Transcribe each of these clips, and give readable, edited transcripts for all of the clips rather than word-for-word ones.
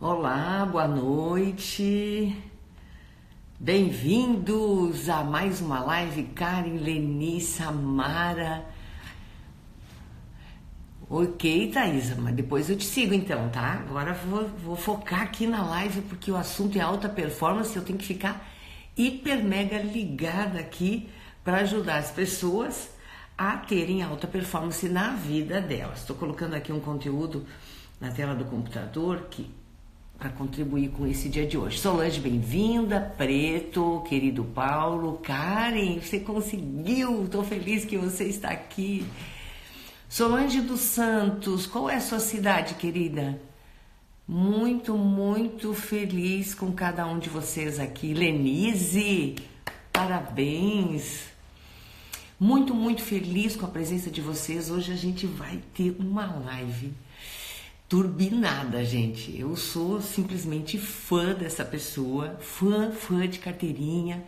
Olá, boa noite. Bem-vindos a mais uma live. Karen, Leni, Samara. Ok, Thaisa, mas depois eu te sigo então, tá? Agora vou focar aqui na live porque o assunto é alta performance. Eu tenho que ficar hiper mega ligada aqui para ajudar as pessoas a terem alta performance na vida delas. Estou colocando aqui um conteúdo na tela do computador para contribuir com esse dia de hoje. Solange, bem-vinda. Preto, querido Paulo, Karen, você conseguiu, estou feliz que você está aqui. Solange dos Santos, qual é a sua cidade, querida? Muito, muito feliz com cada um de vocês aqui. Lenise, parabéns. Muito, muito feliz com a presença de vocês. Hoje a gente vai ter uma live turbinada, gente. Eu sou simplesmente fã dessa pessoa, fã de carteirinha,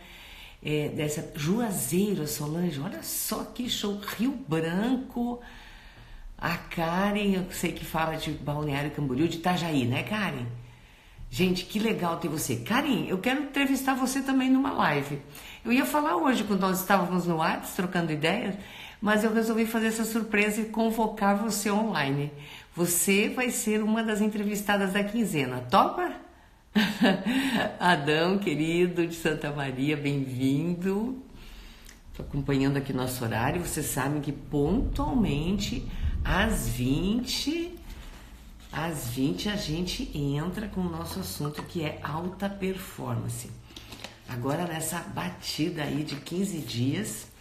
dessa Juazeiro, Solange. Olha só que show, Rio Branco. A Karen, eu sei que fala de Balneário Camboriú, de Itajaí, né, Karen? Gente, que legal ter você. Karen, eu quero entrevistar você também numa live. Eu ia falar hoje, quando nós estávamos no WhatsApp, trocando ideias, mas eu resolvi fazer essa surpresa e convocar você online. Você vai ser uma das entrevistadas da quinzena. Topa? Adão, querido, de Santa Maria, bem-vindo. Estou acompanhando aqui nosso horário. Vocês sabem que pontualmente às 20 a gente entra com o nosso assunto, que é alta performance. Agora nessa batida aí de 15 dias,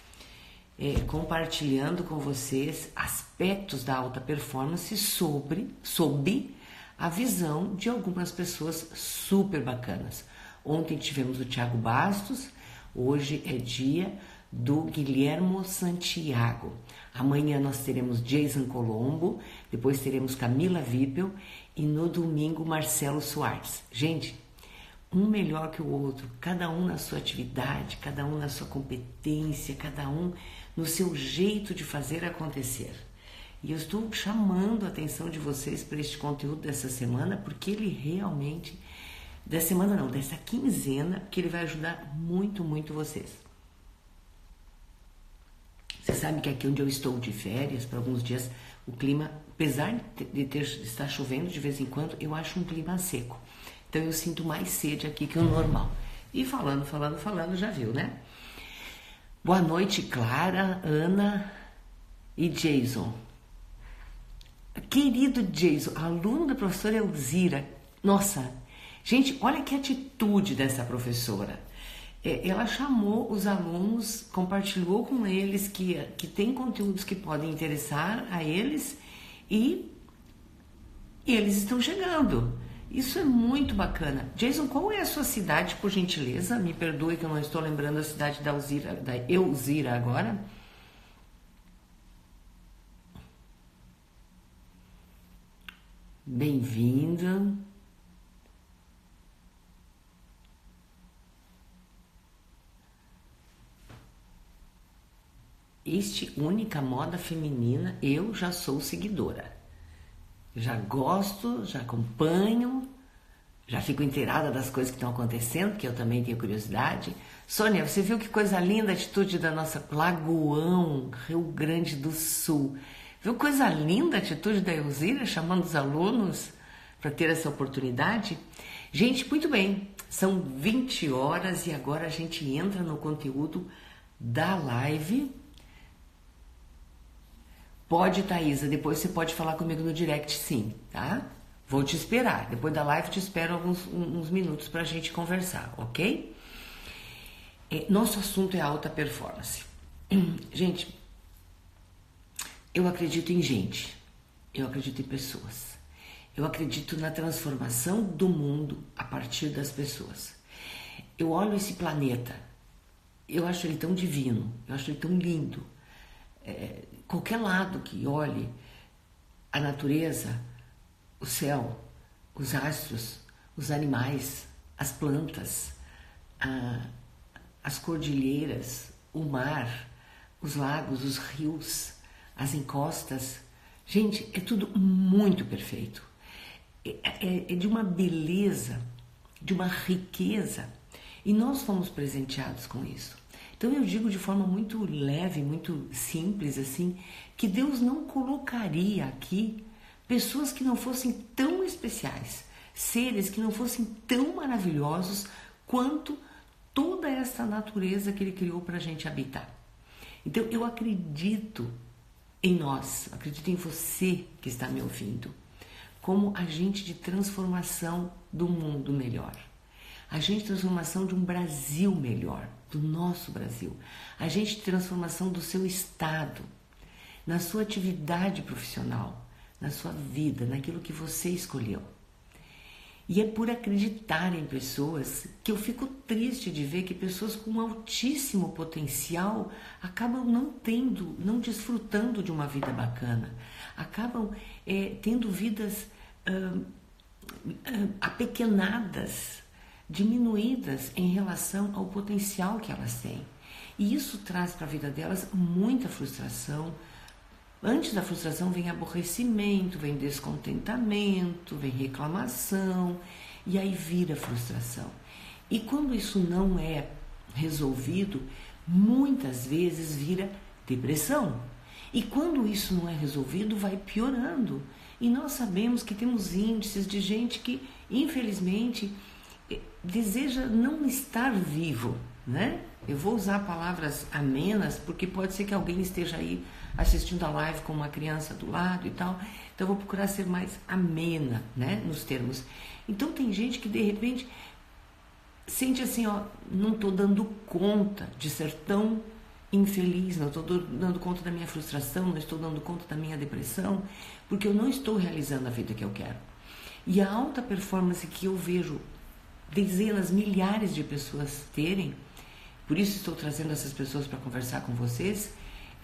compartilhando com vocês aspectos da alta performance sob a visão de algumas pessoas super bacanas. Ontem tivemos o Thiago Bastos, hoje é dia do Guilhermo Santiago. Amanhã nós teremos Jason Colombo, depois teremos Camila Wippel e no domingo Marcelo Soares. Gente, um melhor que o outro, cada um na sua atividade, cada um na sua competência, cada um no seu jeito de fazer acontecer. E eu estou chamando a atenção de vocês para este conteúdo dessa semana, porque ele realmente, dessa quinzena, porque ele vai ajudar muito, muito vocês. Você sabe que aqui onde eu estou de férias, por alguns dias, o clima, apesar de estar chovendo de vez em quando, eu acho um clima seco. Então eu sinto mais sede aqui que o normal. E falando, já viu, né? Boa noite, Clara, Ana e Jason. Querido Jason, aluno da professora Elzira. Nossa, gente, olha que atitude dessa professora. Ela chamou os alunos, compartilhou com eles que tem conteúdos que podem interessar a eles e eles estão chegando. Isso é muito bacana. Jason, qual é a sua cidade, por gentileza? Me perdoe que eu não estou lembrando a cidade da Elzira agora. Bem-vinda. Única moda feminina, eu já sou seguidora. Já gosto, já acompanho, já fico inteirada das coisas que estão acontecendo, que eu também tenho curiosidade. Sônia, você viu que coisa linda a atitude da nossa Lagoão, Rio Grande do Sul. Viu coisa linda a atitude da Elzira, chamando os alunos para ter essa oportunidade? Gente, muito bem, são 20 horas e agora a gente entra no conteúdo da live. Pode, Thaisa, depois você pode falar comigo no direct, sim, tá? Vou te esperar. Depois da live te espero uns minutos pra gente conversar, ok? Nosso assunto é alta performance. Gente, eu acredito em gente. Eu acredito em pessoas. Eu acredito na transformação do mundo a partir das pessoas. Eu olho esse planeta, eu acho ele tão divino, eu acho ele tão lindo. Qualquer lado que olhe, a natureza, o céu, os astros, os animais, as plantas, as cordilheiras, o mar, os lagos, os rios, as encostas. Gente, é tudo muito perfeito. é de uma beleza, de uma riqueza, e nós fomos presenteados com isso. Então eu digo de forma muito leve, muito simples assim, que Deus não colocaria aqui pessoas que não fossem tão especiais, seres que não fossem tão maravilhosos quanto toda essa natureza que Ele criou para a gente habitar. Então eu acredito em nós, acredito em você que está me ouvindo, como agente de transformação do mundo melhor, agente de transformação de um Brasil melhor, do nosso Brasil, agente de transformação do seu estado, na sua atividade profissional, na sua vida, naquilo que você escolheu. E é por acreditar em pessoas que eu fico triste de ver que pessoas com altíssimo potencial acabam não desfrutando de uma vida bacana, acabam tendo vidas apequenadas, diminuídas em relação ao potencial que elas têm. E isso traz para a vida delas muita frustração. Antes da frustração vem aborrecimento, vem descontentamento, vem reclamação, e aí vira frustração. E quando isso não é resolvido, muitas vezes vira depressão. E quando isso não é resolvido, vai piorando. E nós sabemos que temos índices de gente que, infelizmente, deseja não estar vivo, né? Eu vou usar palavras amenas, porque pode ser que alguém esteja aí assistindo a live com uma criança do lado e tal. Então eu vou procurar ser mais amena, né, nos termos. Então tem gente que de repente sente assim, ó, não estou dando conta de ser tão infeliz, não estou dando conta da minha frustração, não estou dando conta da minha depressão, porque eu não estou realizando a vida que eu quero. E a alta performance que eu vejo dezenas, milhares de pessoas terem, por isso estou trazendo essas pessoas para conversar com vocês,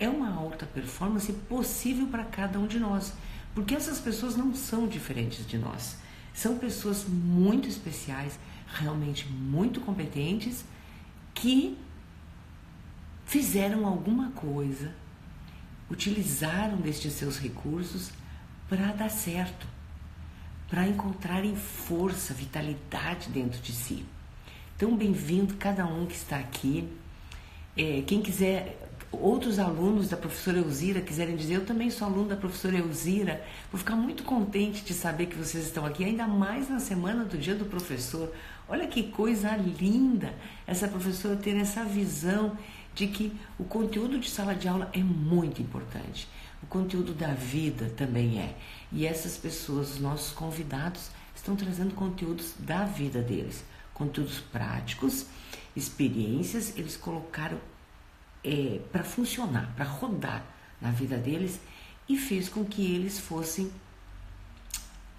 é uma alta performance possível para cada um de nós, porque essas pessoas não são diferentes de nós, são pessoas muito especiais, realmente muito competentes, que fizeram alguma coisa, utilizaram destes seus recursos para dar certo, para encontrarem força, vitalidade dentro de si. Então, bem-vindo cada um que está aqui. Quem quiser, outros alunos da professora Elzira quiserem dizer, eu também sou aluno da professora Elzira, vou ficar muito contente de saber que vocês estão aqui, ainda mais na semana do Dia do Professor. Olha que coisa linda essa professora ter essa visão de que o conteúdo de sala de aula é muito importante. O conteúdo da vida também é. E essas pessoas, os nossos convidados, estão trazendo conteúdos da vida deles. Conteúdos práticos, experiências, eles colocaram para funcionar, para rodar na vida deles e fez com que eles fossem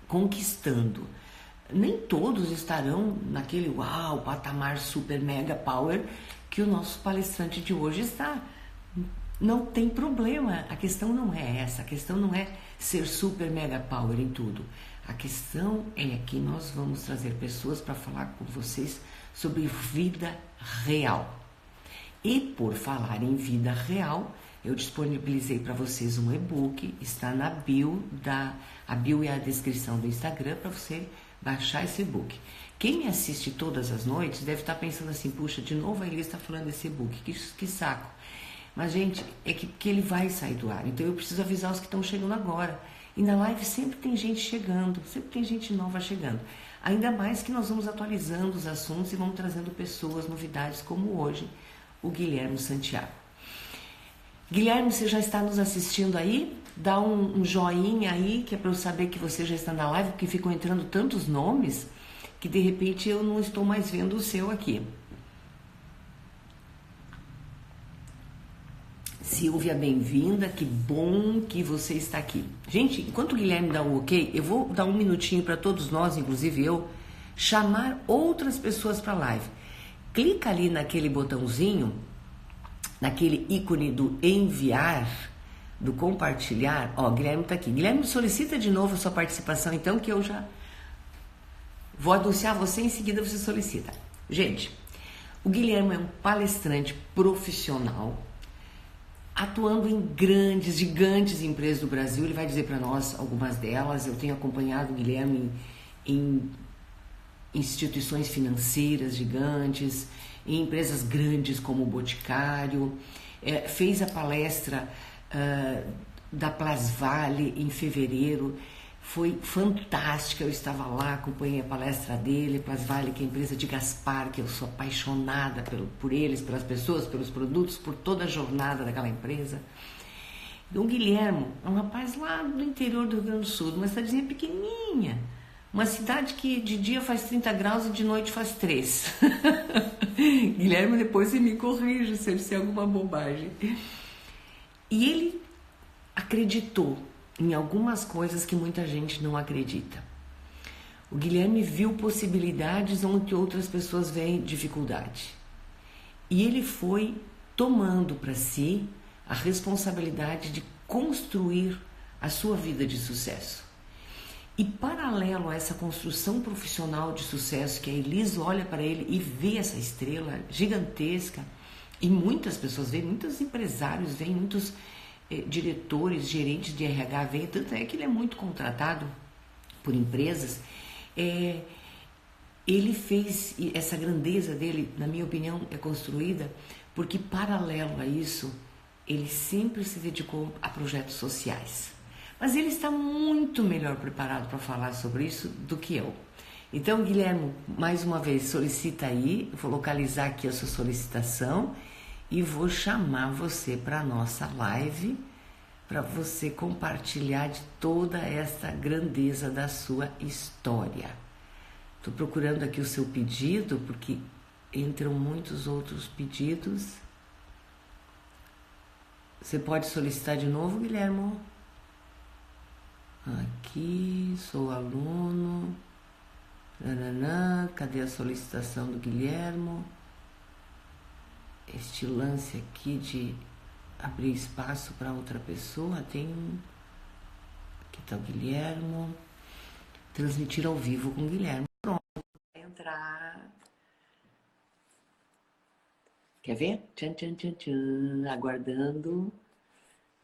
conquistando. Nem todos estarão naquele patamar super mega power que o nosso palestrante de hoje está. Não tem problema, a questão não é essa, a questão não é ser super mega power em tudo. A questão é que nós vamos trazer pessoas para falar com vocês sobre vida real. E por falar em vida real, eu disponibilizei para vocês um e-book, está na bio, a bio é a descrição do Instagram para você baixar esse e-book. Quem me assiste todas as noites deve estar pensando assim, puxa, de novo a Elisa está falando desse e-book, que saco. Mas, gente, é que ele vai sair do ar, então eu preciso avisar os que estão chegando agora. E na live sempre tem gente chegando, sempre tem gente nova chegando. Ainda mais que nós vamos atualizando os assuntos e vamos trazendo pessoas, novidades, como hoje o Guilherme Santiago. Guilherme, você já está nos assistindo aí? Dá um joinha aí, que é para eu saber que você já está na live, porque ficam entrando tantos nomes que de repente eu não estou mais vendo o seu aqui. Silvia, bem-vinda, que bom que você está aqui. Gente, enquanto o Guilherme dá o ok, eu vou dar um minutinho para todos nós, inclusive eu, chamar outras pessoas para a live. Clica ali naquele botãozinho, naquele ícone do enviar, do compartilhar. Ó, Guilherme está aqui. Guilherme, solicita de novo a sua participação, então, que eu já vou anunciar você, em seguida você solicita. Gente, o Guilherme é um palestrante profissional, atuando em grandes, gigantes empresas do Brasil. Ele vai dizer para nós algumas delas. Eu tenho acompanhado o Guilherme em instituições financeiras gigantes, em empresas grandes como o Boticário, fez a palestra da Plasvale em fevereiro, foi fantástica, eu estava lá, acompanhei a palestra dele. Plasvale, que é a empresa de Gaspar, que eu sou apaixonada por eles, pelas pessoas, pelos produtos, por toda a jornada daquela empresa. Então, o Guilherme é um rapaz lá do interior do Rio Grande do Sul, uma cidadezinha pequenininha, uma cidade que de dia faz 30 graus e de noite faz 3. Guilherme, depois você me corrige se eu disser alguma bobagem. E ele acreditou em algumas coisas que muita gente não acredita. O Guilherme viu possibilidades onde outras pessoas veem dificuldade. E ele foi tomando para si a responsabilidade de construir a sua vida de sucesso. E paralelo a essa construção profissional de sucesso, que a Elis olha para ele e vê essa estrela gigantesca, e muitas pessoas veem, muitos empresários veem, muitos diretores, gerentes de RH veem, tanto é que ele é muito contratado por empresas. Ele fez, essa grandeza dele, na minha opinião, é construída porque, paralelo a isso, ele sempre se dedicou a projetos sociais. Mas ele está muito melhor preparado para falar sobre isso do que eu. Então, Guilherme, mais uma vez, solicita aí, vou localizar aqui a sua solicitação e vou chamar você para a nossa live, para você compartilhar de toda esta grandeza da sua história. Estou procurando aqui o seu pedido, porque entram muitos outros pedidos. Você pode solicitar de novo, Guilherme? Aqui, sou aluno. Cadê a solicitação do Guilherme? Este lance aqui de abrir espaço para outra pessoa. Tem. Aqui está o Guilherme. Transmitir ao vivo com o Guilherme. Pronto, vai entrar. Quer ver? Tchan, tchan, tchan, tchan. Aguardando.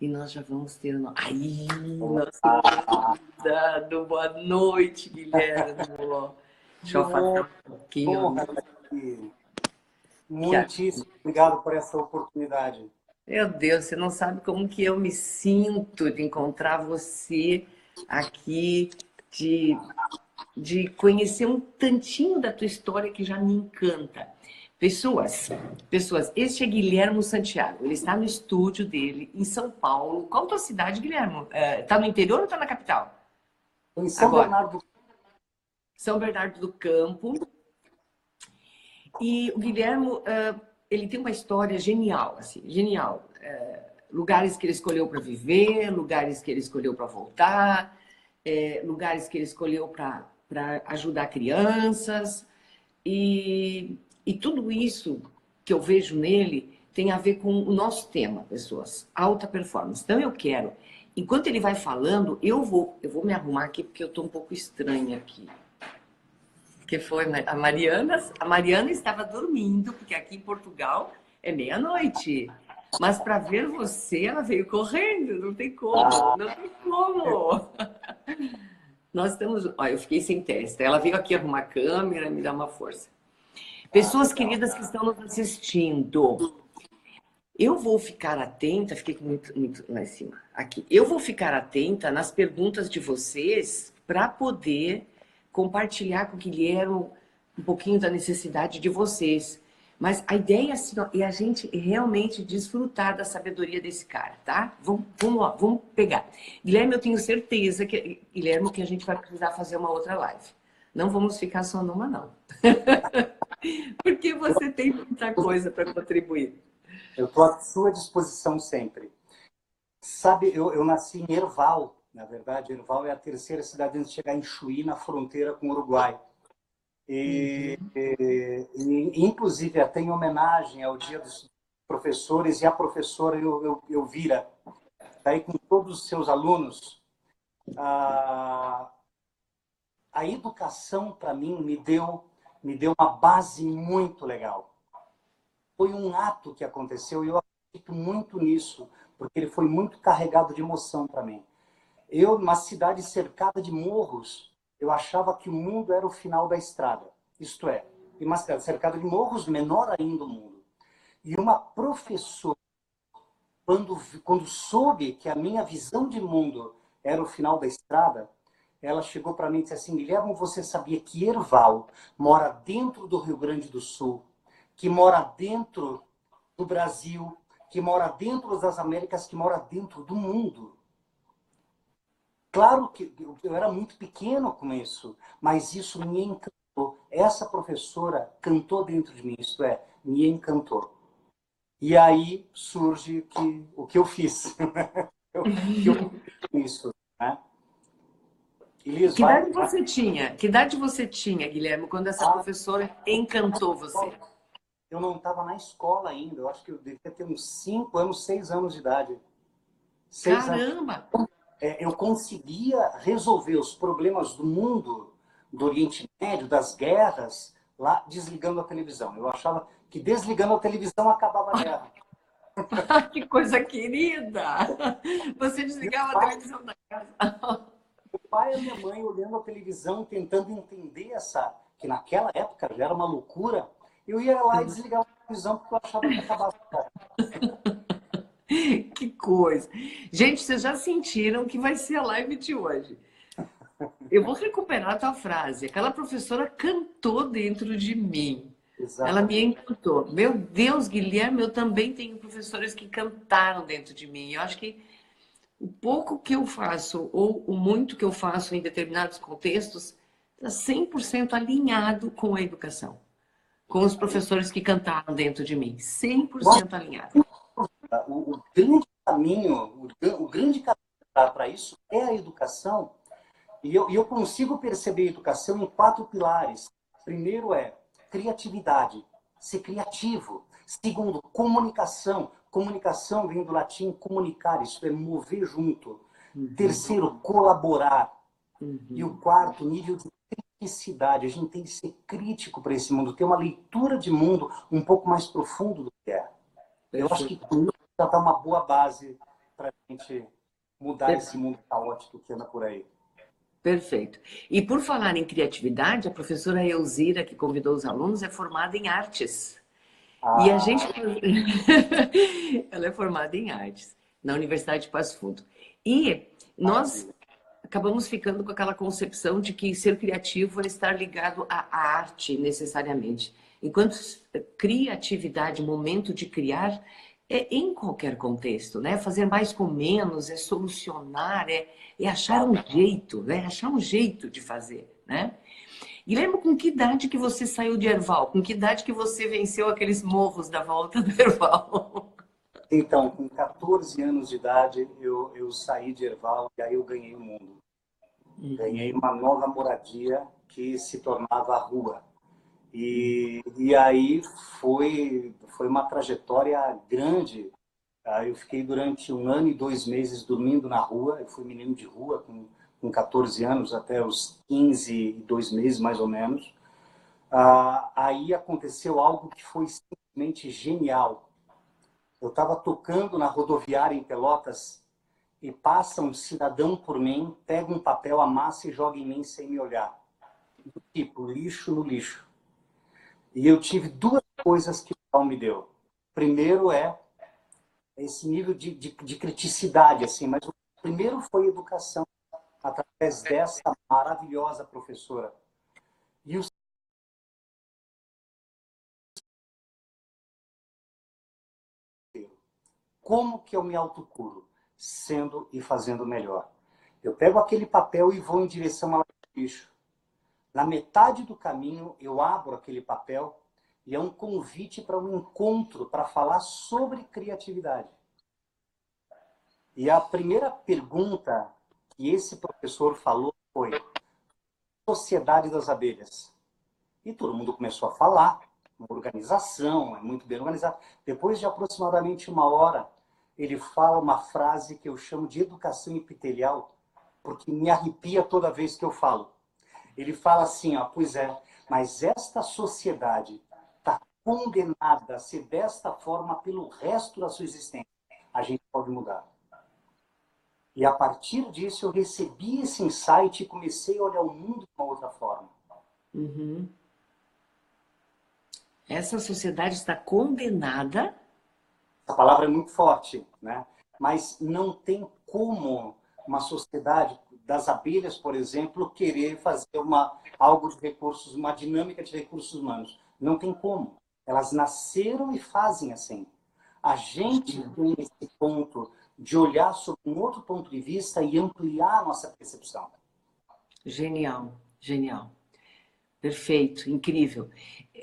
E nós já vamos ter o nosso... Aí, nosso convidado. Boa noite, Guilherme. Deixa eu afastar um pouquinho. Muitíssimo obrigado por essa oportunidade. Meu Deus, você não sabe como que eu me sinto de encontrar você aqui, de conhecer um tantinho da tua história que já me encanta. Pessoas, este é Guilherme Santiago, ele está no estúdio dele em São Paulo. Qual a tua cidade, Guilherme? Está no interior ou está na capital? Em São Bernardo. São Bernardo do Campo. E o Guilherme, ele tem uma história genial, assim, genial. Lugares que ele escolheu para viver, lugares que ele escolheu para voltar, lugares que ele escolheu para ajudar crianças. E tudo isso que eu vejo nele tem a ver com o nosso tema, pessoas, alta performance. Então eu quero, enquanto ele vai falando, eu vou me arrumar aqui porque eu estou um pouco estranha aqui. Que foi a Mariana estava dormindo, porque aqui em Portugal é meia-noite. Mas para ver você, ela veio correndo, não tem como, não tem como. Nós estamos, olha, eu fiquei sem testa. Ela veio aqui arrumar a câmera, me dar uma força. Pessoas queridas que estão nos assistindo, eu vou ficar atenta, fiquei muito lá em cima, aqui. Eu vou ficar atenta nas perguntas de vocês para poder compartilhar com o Guilherme um pouquinho da necessidade de vocês. Mas a ideia assim, ó, é a gente realmente desfrutar da sabedoria desse cara, tá? Vamos lá, vamos pegar. Guilherme, eu tenho certeza que a gente vai precisar fazer uma outra live. Não vamos ficar só numa, não. Porque você tem muita coisa para contribuir. Eu estou à sua disposição sempre. Sabe, eu nasci em Erval, na verdade. Erval é a terceira cidade antes de chegar em Chuí, na fronteira com o Uruguai. Inclusive, até em homenagem ao Dia dos Professores e a professora Elvira, daí com todos os seus alunos, a educação, para mim, me deu uma base muito legal. Foi um ato que aconteceu e eu acredito muito nisso, porque ele foi muito carregado de emoção para mim. Eu, numa cidade cercada de morros, eu achava que o mundo era o final da estrada. Isto é, em uma cidade cercada de morros, menor ainda o mundo. E uma professora, quando soube que a minha visão de mundo era o final da estrada, ela chegou para mim e disse assim: Guilherme, você sabia que Erval mora dentro do Rio Grande do Sul, que mora dentro do Brasil, que mora dentro das Américas, que mora dentro do mundo? Claro que eu era muito pequeno com isso, mas isso me encantou. Essa professora cantou dentro de mim, isto é, me encantou. E aí surge o que eu fiz. Que eu fiz isso, né? Elis, Que vai. idade você tinha? Que idade você tinha, Guilherme, quando essa Ah, professora encantou você? eu não estava na escola ainda. Eu acho que eu devia ter uns 5 anos, 6 anos de idade. 6 anos. Caramba! Eu conseguia resolver os problemas do mundo, do Oriente Médio, das guerras, lá desligando a televisão. Eu achava que desligando a televisão acabava a guerra. Que coisa querida! Você E desligava a televisão da casa. o pai e a minha mãe olhando a televisão, tentando entender que naquela época já era uma loucura. Eu ia lá e desligava a televisão porque eu achava que acabava a guerra. Que coisa! Gente, vocês já sentiram que vai ser a live de hoje. Eu vou recuperar a tua frase. Aquela professora cantou dentro de mim. Ela me Exatamente. encantou. Meu Deus, Guilherme, eu também tenho professores que cantaram dentro de mim. Eu acho que o pouco que eu faço ou o muito que eu faço em determinados contextos está 100% alinhado com a educação, com os professores que cantaram dentro de mim. 100% alinhado. O grande caminho, o grande caminho para isso é a educação. E eu consigo perceber a educação em 4 pilares. Primeiro é criatividade, ser criativo. Segundo, comunicação. Comunicação vem do latim comunicar, isso é mover junto. Terceiro, colaborar. E o quarto, nível de criticidade. A gente tem que ser crítico para esse mundo, ter uma leitura de mundo um pouco mais profundo do que é. Eu acho que com isso já está uma boa base para a gente mudar esse mundo caótico que anda por aí. Perfeito. E por falar em criatividade, a professora Elzira, que convidou os alunos, é formada em artes. E a gente. Ah, Ela é formada em artes, na Universidade de Passo Fundo. E nós maravilha. acabamos ficando com aquela concepção de que ser criativo é estar ligado à arte necessariamente. Enquanto criatividade, momento de criar, é em qualquer contexto, né? Fazer mais com menos, é solucionar, é achar um jeito, né? Achar um jeito de fazer, né? E lembra com que idade que você saiu de Erval? Com que idade que você venceu aqueles morros da volta do Erval? Então, com 14 anos de idade, eu saí de Erval e aí eu ganhei o mundo. Ganhei uma nova moradia que se tornava a rua. E aí foi uma trajetória grande. Aí eu fiquei durante 1 ano e 2 meses dormindo na rua. Eu fui menino de rua com 14 anos até os 15 e 2 meses, mais ou menos. Aí aconteceu algo que foi simplesmente genial. Eu estava tocando na rodoviária em Pelotas e passa um cidadão por mim, pega um papel, amassa e joga em mim sem me olhar. Tipo, lixo no lixo. E eu tive 2 coisas que o Paulo me deu. Primeiro é esse nível de criticidade, assim, mas o primeiro foi educação, através dessa maravilhosa professora. E o como que eu me autocuro? Sendo e fazendo melhor. Eu pego aquele papel e vou em direção ao lixo. Na metade do caminho, eu abro aquele papel e é um convite para um encontro para falar sobre criatividade. E a primeira pergunta que esse professor falou foi: Sociedade das Abelhas. E todo mundo começou a falar, uma organização, é muito bem organizado. Depois de aproximadamente 1 hora, ele fala uma frase que eu chamo de educação epitelial, porque me arrepia toda vez que eu falo. Ele fala assim, ó, pois é, mas esta sociedade está condenada a ser desta forma pelo resto da sua existência. a gente pode mudar. E a partir disso eu recebi esse insight e comecei a olhar o mundo de uma outra forma. Uhum. Essa sociedade está condenada. Essa palavra é muito forte, né? Mas não tem como uma sociedade das abelhas, por exemplo, querer fazer algo de recursos, uma dinâmica de recursos humanos. Não tem como. Elas nasceram e fazem assim. A gente tem esse ponto de olhar sob um outro ponto de vista e ampliar a nossa percepção. Genial, genial. Perfeito, incrível.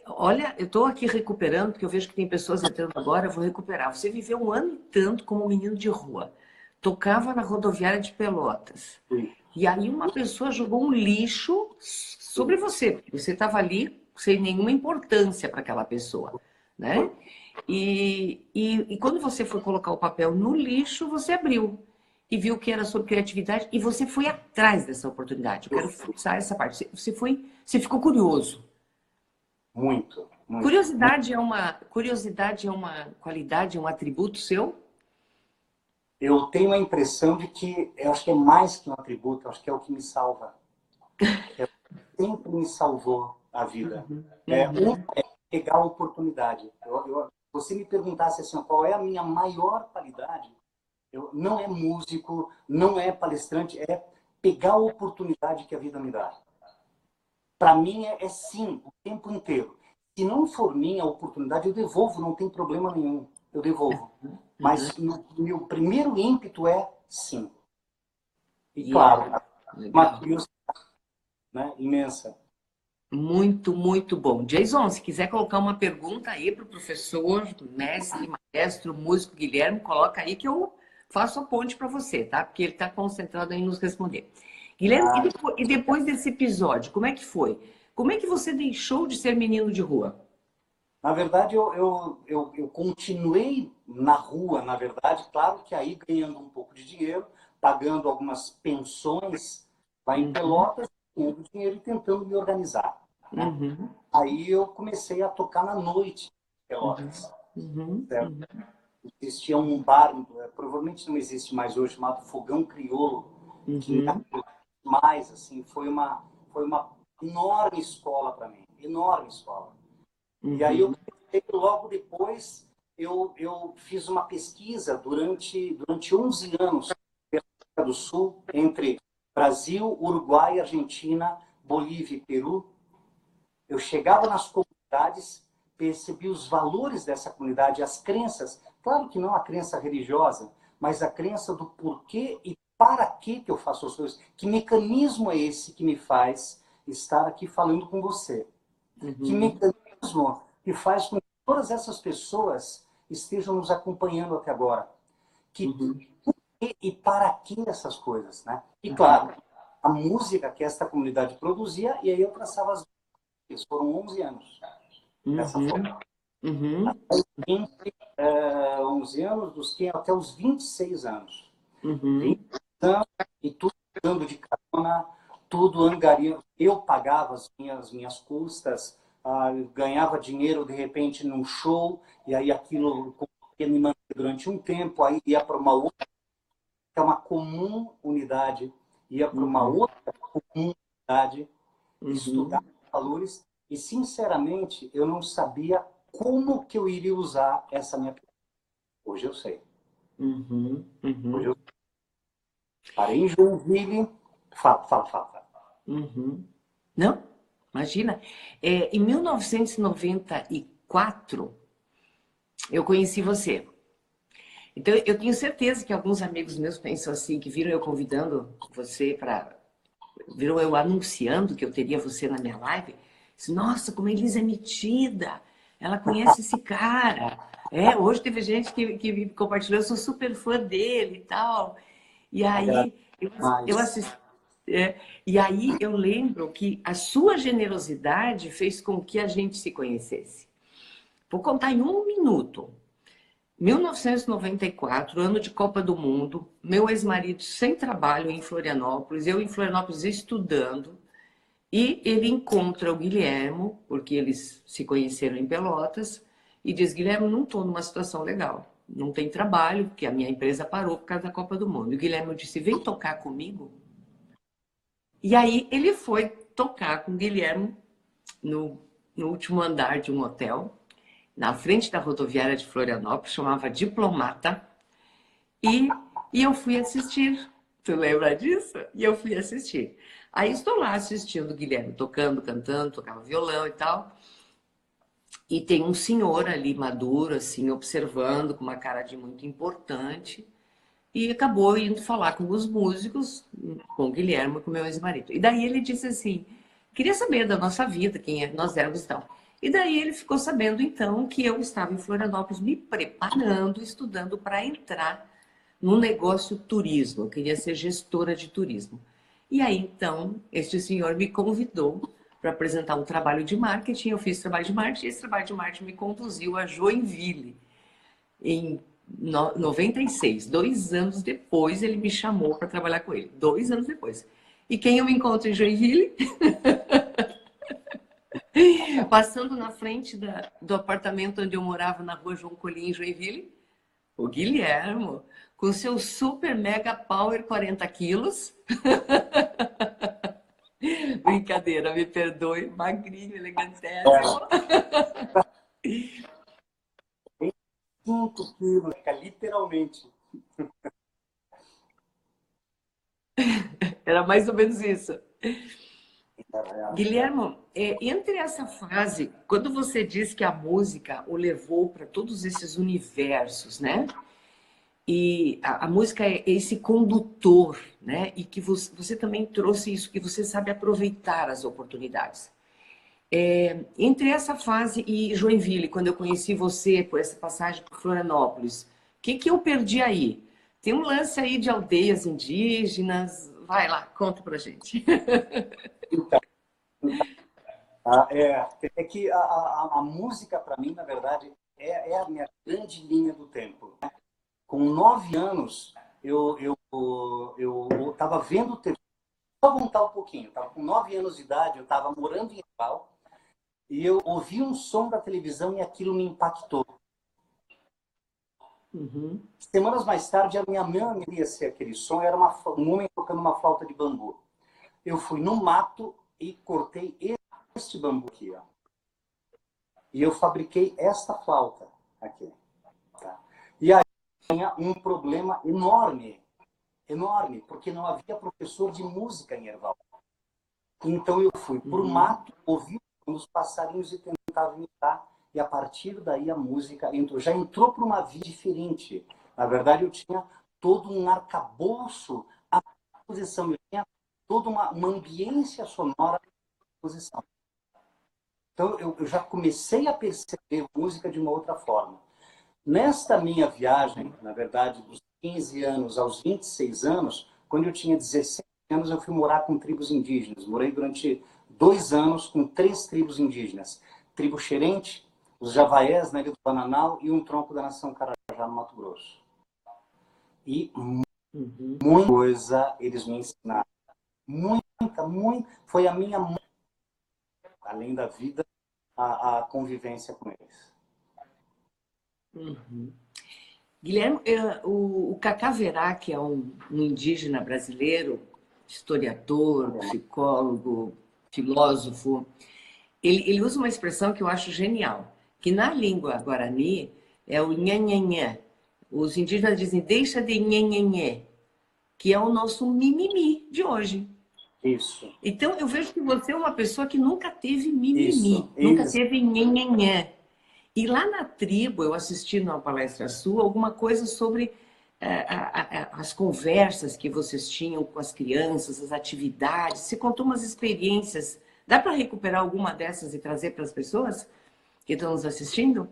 Olha, eu estou aqui recuperando, porque eu vejo que tem pessoas entrando agora, eu vou recuperar. Você viveu um ano e tanto como menino de rua. Tocava na rodoviária de Pelotas. Sim. E aí uma pessoa jogou um lixo sobre você. Você estava ali sem nenhuma importância para aquela pessoa, né? E quando você foi colocar o papel no lixo, você abriu e viu que era sobre criatividade e você foi atrás dessa oportunidade. Eu quero fixar essa parte. Você ficou curioso. Muito, muito. Curiosidade é uma qualidade, é um atributo seu? Eu tenho a impressão de que, eu acho que é mais que um atributo, eu acho que é o que me salva. Sempre me salvou a vida. É pegar a oportunidade. Você me perguntasse assim, qual é a minha maior qualidade? Não é músico, não é palestrante, é pegar a oportunidade que a vida me dá. Para mim é sim, o tempo inteiro. Se não for minha oportunidade, eu devolvo, não tem problema nenhum. Eu devolvo. Mas meu primeiro ímpeto é sim. E claro, uma curiosidade, né, imensa. Muito, muito bom. Jason, se quiser colocar uma pergunta aí para o professor, mestre, maestro, músico Guilherme, coloca aí que eu faço a ponte para você, tá? Porque ele está concentrado em nos responder. Guilherme, e depois desse episódio, como é que foi? Como é que você deixou de ser menino de rua? Na verdade, eu continuei na rua, na verdade, claro que aí ganhando um pouco de dinheiro, pagando algumas pensões lá em Pelotas, ganhando dinheiro e tentando me organizar. Né? Aí eu comecei a tocar na noite em Pelotas. Existia um bar, provavelmente não existe mais hoje, chamado Fogão Crioulo, que mais assim, foi uma enorme escola para mim, enorme escola. E aí eu logo depois eu fiz uma pesquisa durante 11 anos na América do Sul, entre Brasil, Uruguai, Argentina, Bolívia e Peru. Eu chegava nas comunidades, percebi os valores dessa comunidade, as crenças, claro que não a crença religiosa, mas a crença do porquê e para que eu faço as coisas. Que mecanismo é esse que me faz estar aqui falando com você? Que mecanismo que faz com que todas essas pessoas estejam nos acompanhando até agora? E para que essas coisas, né? E claro, a música que esta comunidade produzia, e aí eu traçava as músicas. Foram 11 anos dessa forma. Entre 11 anos, dos que até os 26 anos. 20 anos, e tudo dando de carona, tudo angariando. Eu pagava as minhas custas, ganhava dinheiro de repente num show, e aí aquilo ia me manter durante um tempo, aí ia para uma outra, que é uma comum unidade, ia para uma outra comum unidade, estudar valores, e sinceramente eu não sabia como que eu iria usar essa minha. Hoje eu sei. Hoje eu parei em Joinville. Fala. Não, imagina. Em 1994, eu conheci você. Então, eu tenho certeza que alguns amigos meus pensam assim, que viram eu convidando você para... Viram eu anunciando que eu teria você na minha live. Disse, nossa, como a Elisa é metida. Ela conhece esse cara. Hoje teve gente que me compartilhou, eu sou super fã dele e tal. E aí, eu assisti... e aí eu lembro que a sua generosidade fez com que a gente se conhecesse. Vou contar em um minuto. 1994, ano de Copa do Mundo, meu ex-marido sem trabalho em Florianópolis, eu em Florianópolis estudando, e ele encontra o Guilhermo, porque eles se conheceram em Pelotas, e diz, Guilhermo, não estou numa situação legal. não tem trabalho, porque a minha empresa parou por causa da Copa do Mundo. E o Guilherme disse, vem tocar comigo. E aí ele foi tocar com o Guilherme no último andar de um hotel, na frente da rodoviária de Florianópolis, chamava Diplomata, e eu fui assistir. Tu lembra disso? E eu fui assistir. Aí estou lá assistindo o Guilherme tocando, cantando, tocava violão e tal. E tem um senhor ali maduro, assim, observando com uma cara de muito importante. E acabou indo falar com os músicos, com o Guilherme, com o meu ex-marido. E daí ele disse assim, queria saber da nossa vida, quem nós éramos e tal. E daí ele ficou sabendo, então, que eu estava em Florianópolis me preparando, estudando para entrar no negócio turismo. Eu queria ser gestora de turismo. E aí, então, este senhor me convidou para apresentar um trabalho de marketing. Eu fiz trabalho de marketing e esse trabalho de marketing me conduziu a Joinville. Em 96, 2 anos depois, ele me chamou para trabalhar com ele. 2 anos depois. E quem eu me encontro em Joinville? Passando na frente do apartamento onde eu morava, na rua João Colim, em Joinville, o Guilhermo, com seu super mega power 40 quilos. Brincadeira, me perdoe, magrinho, elegantésimo. 5 quilos, literalmente. Era mais ou menos isso. Guilhermo, entre essa fase, quando você diz que a música o levou para todos esses universos, né? E a música é esse condutor, né? E que você também trouxe isso, que você sabe aproveitar as oportunidades. Entre essa fase e Joinville, quando eu conheci você, por essa passagem por Florianópolis, o que eu perdi aí? Tem um lance aí de aldeias indígenas. Vai lá, conta pra gente. Então, é que a música, para mim, na verdade, é a minha grande linha do tempo. Com 9 anos, eu estava vendo TV. Vou voltar um pouquinho. Estava com 9 anos de idade, eu estava morando em Nepal, e eu ouvi um som da televisão e aquilo me impactou. Uhum. Semanas mais tarde, a minha mãe ia ser aquele som, era um homem tocando uma flauta de bambu. Eu fui no mato e cortei este bambu aqui, ó. E eu fabriquei esta flauta aqui. Tá? E aí tinha um problema enorme, enorme, porque não havia professor de música em Erval. Então eu fui para o mato, ouvi os passarinhos e tentava imitar. E a partir daí a música já entrou para uma vida diferente. Na verdade, eu tinha todo um arcabouço à disposição. Eu tinha toda uma ambiência sonora à disposição. Então, eu já comecei a perceber música de uma outra forma. Nesta minha viagem, na verdade, dos 15 anos aos 26 anos, quando eu tinha 16 anos, eu fui morar com tribos indígenas. Morei durante 2 anos com 3 tribos indígenas. Tribo Xerente, os Javaés, na Ilha do Bananal, e um tronco da nação Carajá, no Mato Grosso. E muita coisa eles me ensinaram. Muita. Foi a minha mãe, além da vida, a convivência com eles. Uhum. Guilherme, o Cacá Verá, que é um indígena brasileiro, historiador, psicólogo, filósofo, ele usa uma expressão que eu acho genial, que na língua guarani é o nhanhanhã. Os indígenas dizem, deixa de nhanhanhã, que é o nosso mimimi de hoje. Isso. Então, eu vejo que você é uma pessoa que nunca teve mimimi, nunca teve nhanhanhã. E lá na tribo, eu assisti numa palestra sua, alguma coisa sobre as conversas que vocês tinham com as crianças, as atividades. Você contou umas experiências. Dá para recuperar alguma dessas e trazer para as pessoas que estão nos assistindo?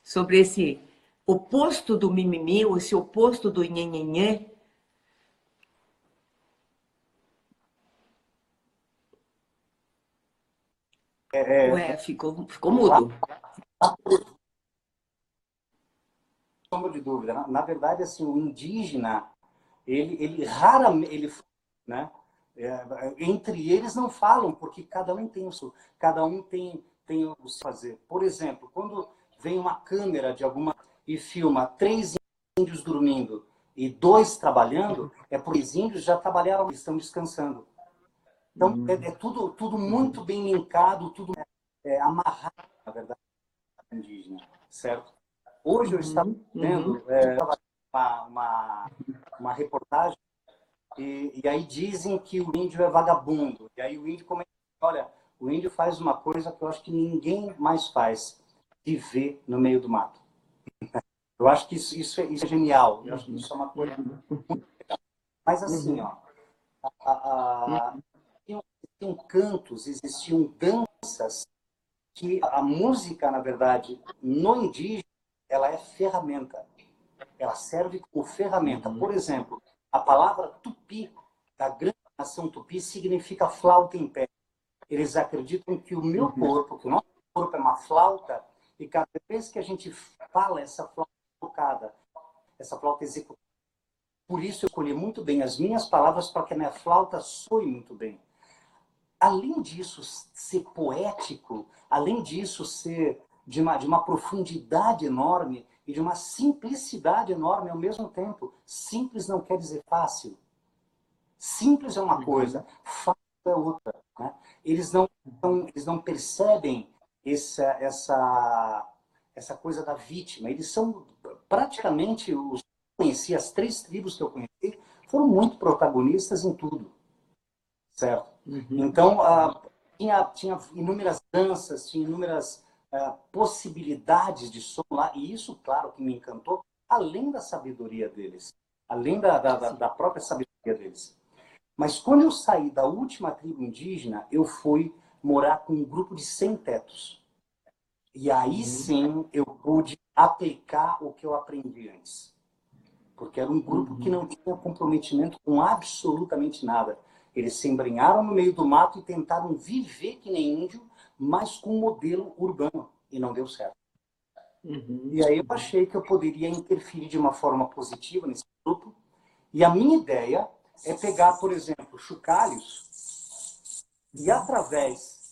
Sobre esse oposto do mimimi, ou esse oposto do nhenhenhê? Ué, ficou mudo. Sombra de dúvida. Na verdade, assim, o indígena, ele raramente, né? Entre eles não falam, porque cada um tem o seu fazer. Por exemplo, quando vem uma câmera de alguma e filma 3 índios dormindo e 2 trabalhando, é porque os índios já trabalharam, estão descansando. Então, é tudo muito bem linkado, tudo amarrado, na verdade, indígena, certo? Hoje eu estava vendo uma reportagem e aí dizem que o índio é vagabundo. E aí o índio comenta, olha, o índio faz uma coisa que eu acho que ninguém mais faz, viver no meio do mato. Eu acho que isso é genial. Eu acho que isso é uma coisa muito legal. Mas assim, ó, existiam cantos, existiam danças que a música, na verdade, no indígena, ela é ferramenta. Ela serve como ferramenta. Por exemplo, a palavra tupi, da grande nação tupi, significa flauta em pé. Eles acreditam que o meu corpo, que o nosso corpo é uma flauta, e cada vez que a gente fala, essa flauta é tocada, essa flauta é executada. Por isso eu escolhi muito bem as minhas palavras para que a minha flauta soe muito bem. Além disso ser poético, além disso ser de uma profundidade enorme e de uma simplicidade enorme ao mesmo tempo. Simples não quer dizer fácil. Simples é uma coisa, fácil é outra. Né? Eles não percebem essa coisa da vítima. Eles são praticamente as 3 tribos que eu conheci foram muito protagonistas em tudo, certo? Então tinha inúmeras danças, tinha inúmeras possibilidades de som lá, e isso, claro, que me encantou, além da sabedoria deles, além da própria sabedoria deles. Mas quando eu saí da última tribo indígena, eu fui morar com um grupo de sem-tetos. E aí sim eu pude aplicar o que eu aprendi antes. Porque era um grupo que não tinha comprometimento com absolutamente nada. Eles se embrenharam no meio do mato e tentaram viver que nem índio, mas com um modelo urbano. E não deu certo. E aí eu achei que eu poderia interferir de uma forma positiva nesse grupo. E a minha ideia é pegar, por exemplo, chocalhos e, através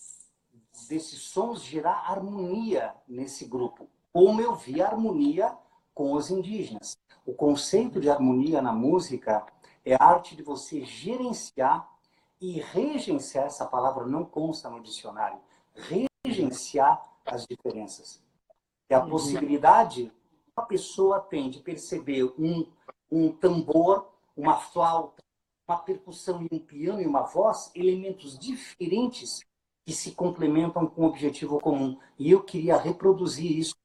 desses sons, gerar harmonia nesse grupo. Como eu vi a harmonia com os indígenas. O conceito de harmonia na música é a arte de você gerenciar e regenciar, essa palavra não consta no dicionário, regenciar as diferenças. É a possibilidade que a pessoa tem de perceber um tambor, uma flauta, uma percussão e um piano e uma voz, elementos diferentes que se complementam com um objetivo comum. E eu queria reproduzir isso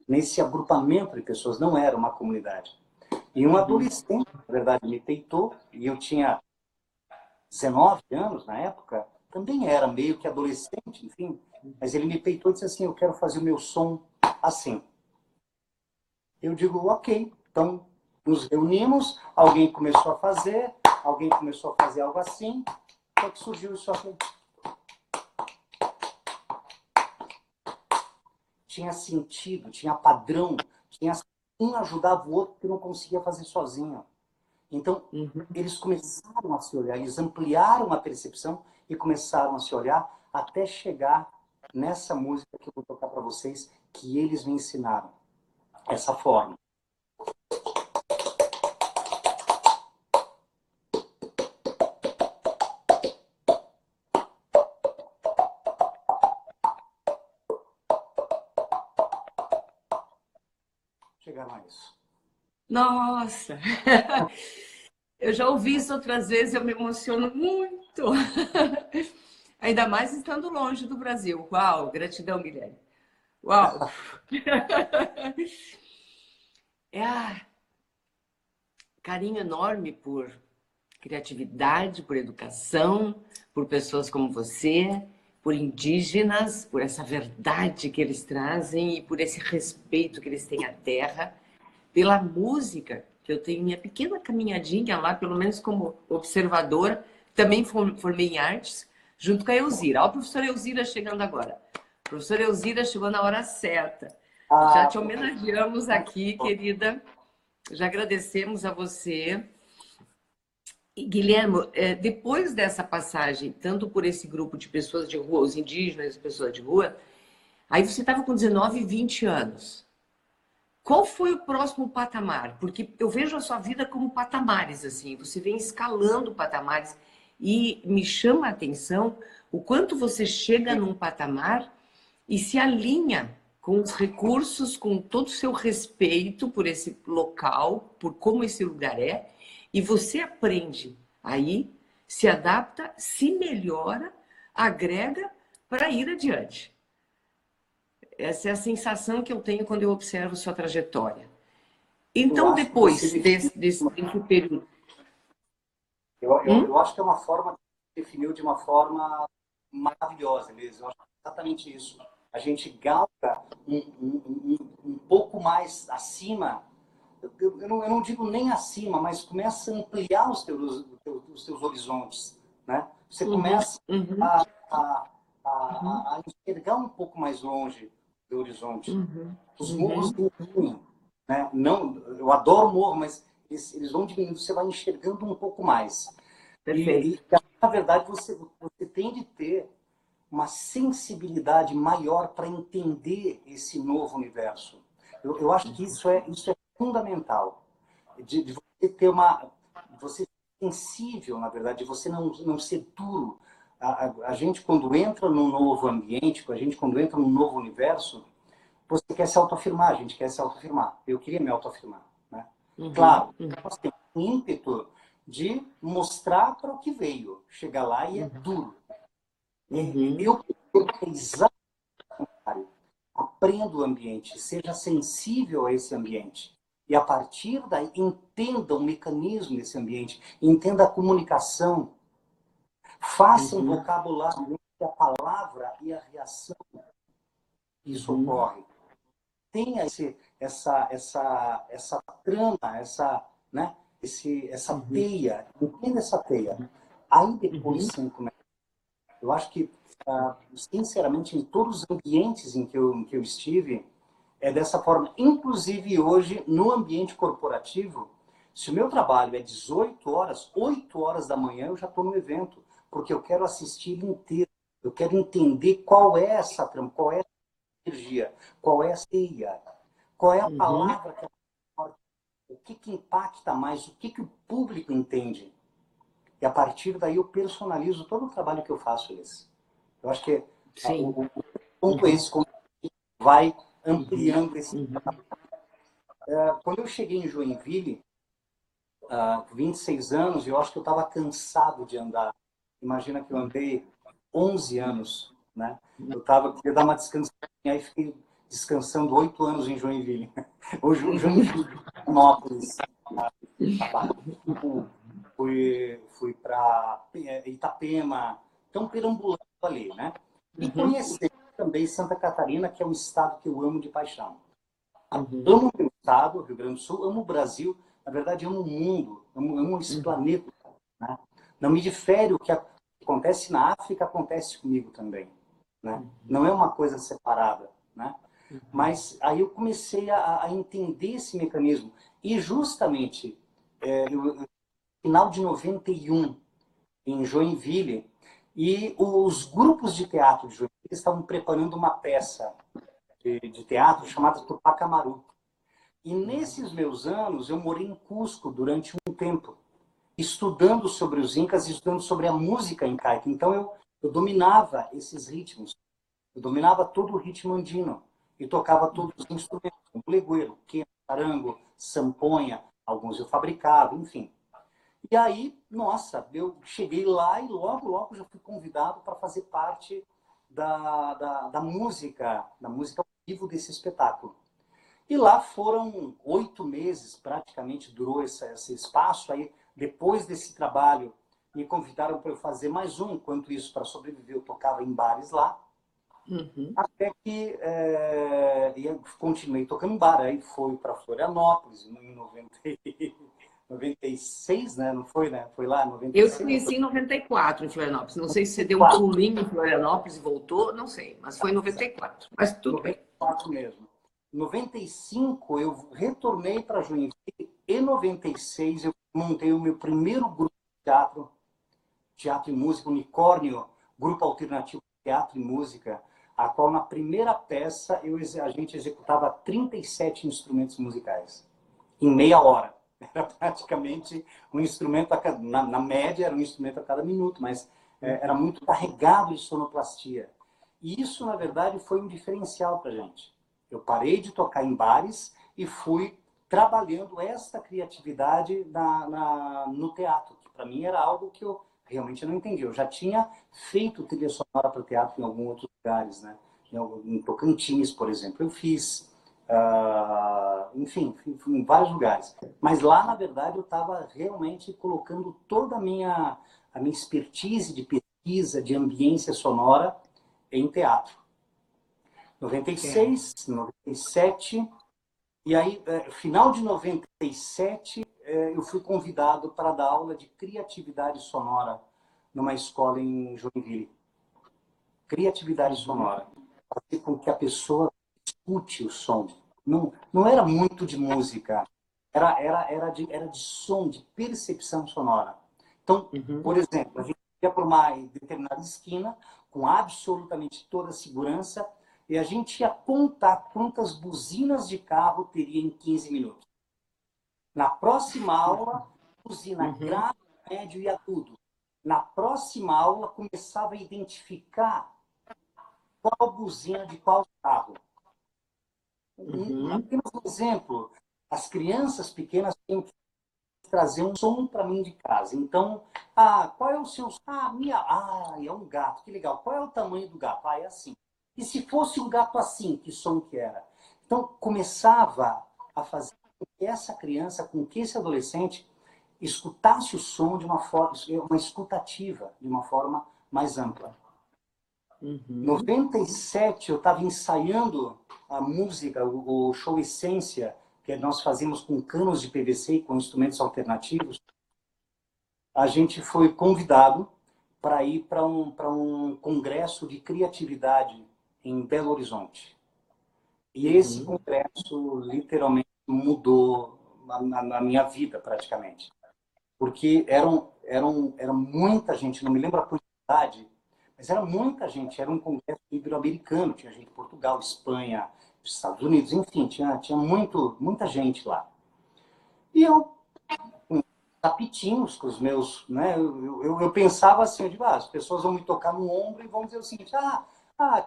nesse agrupamento de pessoas, não era uma comunidade. E um adolescente, na verdade, me peitou, e eu tinha 19 anos na época, também era meio que adolescente, enfim, mas ele me peitou e disse assim, eu quero fazer o meu som assim. Eu digo, ok, então nos reunimos, alguém começou a fazer algo assim, até que surgiu isso aqui. Tinha sentido, tinha padrão, um ajudava o outro que não conseguia fazer sozinho. Então, eles começaram a se olhar, eles ampliaram a percepção e começaram a se olhar até chegar nessa música que eu vou tocar para vocês, que eles me ensinaram. Essa forma. Chegaram a isso. Nossa! Eu já ouvi isso outras vezes, eu me emociono muito. Ainda mais estando longe do Brasil. Uau, gratidão, Guilherme. Uau! Carinho enorme por criatividade, por educação, por pessoas como você, por indígenas, por essa verdade que eles trazem e por esse respeito que eles têm à terra, pela música, que eu tenho minha pequena caminhadinha lá, pelo menos como observadora, também formei em artes, junto com a Elzira. Olha a professora Elzira chegando agora. A professora Elzira chegou na hora certa. Já te homenageamos aqui, querida. Já agradecemos a você. E, Guilherme, depois dessa passagem, tanto por esse grupo de pessoas de rua, os indígenas, as pessoas de rua, aí você estava com 19 e 20 anos. qual foi o próximo patamar? Porque eu vejo a sua vida como patamares, assim, você vem escalando patamares e me chama a atenção o quanto você chega num patamar e se alinha com os recursos, com todo o seu respeito por esse local, por como esse lugar é, e você aprende aí, se adapta, se melhora, agrega para ir adiante. Essa é a sensação que eu tenho quando eu observo sua trajetória. Eu Então, acho que você depois definiu, desse período. eu acho que é uma forma que você definiu de uma forma maravilhosa mesmo. Eu acho que é exatamente isso. A gente galga um pouco mais acima. Eu não digo nem acima, mas começa a ampliar os teus horizontes, né? Você Uhum, começa uhum, a, a, uhum, a enxergar um pouco mais longe do horizonte. uhum, Os morros uhum. diminuem, né? Não, eu adoro morro, mas eles vão diminuindo, você vai enxergando um pouco mais. Perfeito. Na verdade, você tem de ter uma sensibilidade maior para entender esse novo universo. Eu acho que isso é fundamental, de você ter uma, você ser sensível, na verdade, de você não ser duro. A gente, quando entra num novo ambiente, a gente, quando entra num novo universo, você quer se autoafirmar, a gente quer se autoafirmar. Eu queria me autoafirmar, né? Uhum, Claro, uhum, nós temos um ímpeto de mostrar para o que veio. Chegar lá e é duro. uhum, Eu exatamente aprenda o ambiente, seja sensível a esse ambiente. E a partir daí, entenda o mecanismo desse ambiente, entenda a comunicação, faça um uhum, vocabulário entre a palavra e a reação que isso uhum, ocorre. Tenha essa trama, né, essa uhum, teia, entenda essa teia. Aí depois uhum, sim começa. Eu acho que, sinceramente, em todos os ambientes em que eu estive, é dessa forma. Inclusive hoje, no ambiente corporativo, se o meu trabalho é 18 horas, 8 horas da manhã eu já estou no evento, porque eu quero assistir ele inteiro. Eu quero entender qual é essa trama, qual é a energia, qual é a ceia, qual é a uhum. palavra que é forte, o que impacta mais, o que o público entende. E a partir daí eu personalizo todo o trabalho que eu faço, Elis. Eu acho que Sim. o ponto é Uhum, esse, como vai uhum, ampliando esse. uhum, Quando eu cheguei em Joinville, 26 anos, eu acho que eu estava cansado de andar. Imagina que eu andei 11 anos, né? Queria dar uma descansadinha, aí fiquei descansando 8 anos em Joinville. Hoje, uhum, Joinville, Anópolis, fui para Itapema, então perambulando ali, né? E uhum, conhecer também Santa Catarina, que é um estado que eu amo de paixão. uhum, Amo o meu estado, Rio Grande do Sul, amo o Brasil, na verdade amo o mundo, amo esse uhum, planeta, né? Não me difere o que acontece na África, acontece comigo também, né? Não é uma coisa separada, né? Mas aí eu comecei a entender esse mecanismo. E justamente, no final de 91, em Joinville, e os grupos de teatro de Joinville estavam preparando uma peça de teatro chamada Tupac Amaru. E nesses meus anos, eu morei em Cusco durante um tempo, estudando sobre os Incas e estudando sobre a música incaica. Então, eu dominava esses ritmos. Eu dominava todo o ritmo andino e tocava todos os instrumentos, como legueiro, quena, charango, sanfonha, alguns eu fabricava, enfim. E aí, nossa, eu cheguei lá e logo, logo já fui convidado para fazer parte da música ao vivo desse espetáculo. E lá foram 8 meses, praticamente, durou esse espaço. Aí, depois desse trabalho, me convidaram para eu fazer mais um. Enquanto isso, para sobreviver, eu tocava em bares lá. uhum. Até que eu continuei tocando em bar. Aí fui para Florianópolis, em 96, né? Não foi, né? Foi lá, Eu te 96 ou foi conheci em 94 em Florianópolis. Não sei se você deu um 94? pulinho em Florianópolis e voltou, não sei, mas foi em 94. Mas tudo bem. 94 mesmo. Em 95, eu retornei para Joinville. Em 96, eu montei o meu primeiro grupo de teatro, teatro e música, Unicórnio, grupo alternativo de teatro e música. a qual na primeira peça a gente executava 37 instrumentos musicais em meia hora. Era praticamente um instrumento, na média era um instrumento a cada minuto, mas era muito carregado de sonoplastia. E isso, na verdade, foi um diferencial para a gente. Eu parei de tocar em bares e fui trabalhando esta criatividade no teatro, que para mim era algo que eu realmente não entendi. Eu já tinha feito trilha sonora para teatro em alguns outros lugares, né? Em Tocantins, por exemplo, eu fiz. Enfim, em vários lugares. Mas lá, na verdade, eu estava realmente colocando toda a minha expertise de pesquisa, de ambiência sonora em teatro. 96, 97, e aí, final de 97, eu fui convidado para dar aula de criatividade sonora numa escola em Joinville. Criatividade sonora. Fazer com que a pessoa escute o som. Não era muito de música, era de som, de percepção sonora. Então, por exemplo, a gente ia para uma determinada esquina com absolutamente toda a segurança e a gente ia contar quantas buzinas de carro teria em 15 minutos. Na próxima aula, buzina grave, médio e agudo. Na próxima aula, começava a identificar qual buzina de qual carro. Apenas um exemplo, as crianças pequenas têm que trazer um som para mim de casa. Então, qual é o seu... é um gato, que legal. Qual é o tamanho do gato? É assim. E se fosse um gato assim, que som que era? Então, começava a fazer com que essa criança, com que esse adolescente escutasse o som de uma forma, uma escutativa, de uma forma mais ampla. Em 97, eu estava ensaiando a música, o show Essência, que nós fazíamos com canos de PVC e com instrumentos alternativos. A gente foi convidado para ir para um congresso de criatividade em Belo Horizonte. E esse congresso literalmente mudou a minha vida, praticamente. Porque era muita gente, não me lembro a quantidade, mas era muita gente, era um congresso ibero-americano, tinha gente de Portugal, Espanha, Estados Unidos, enfim, tinha muita gente lá. E eu, com tapitinhos com os meus, né, eu pensava assim, eu digo, as pessoas vão me tocar no ombro e vão dizer o seguinte,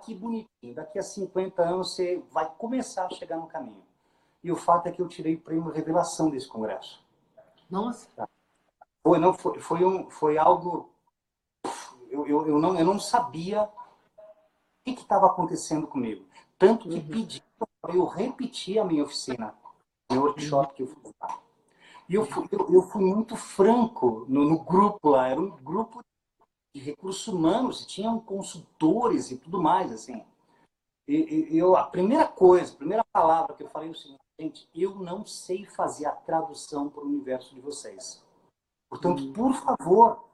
que bonitinho, daqui a 50 anos você vai começar a chegar no caminho. E o fato é que eu tirei o prêmio Revelação desse congresso. Nossa! Foi algo... Eu não sabia o que estava acontecendo comigo. Tanto que pediram para eu repetir a minha oficina, meu workshop que eu fui lá. E eu fui muito franco no grupo lá. Era um grupo de recursos humanos, e tinham consultores e tudo mais, assim. A primeira palavra que eu falei é o seguinte, gente, eu não sei fazer a tradução para o universo de vocês. Portanto, por favor,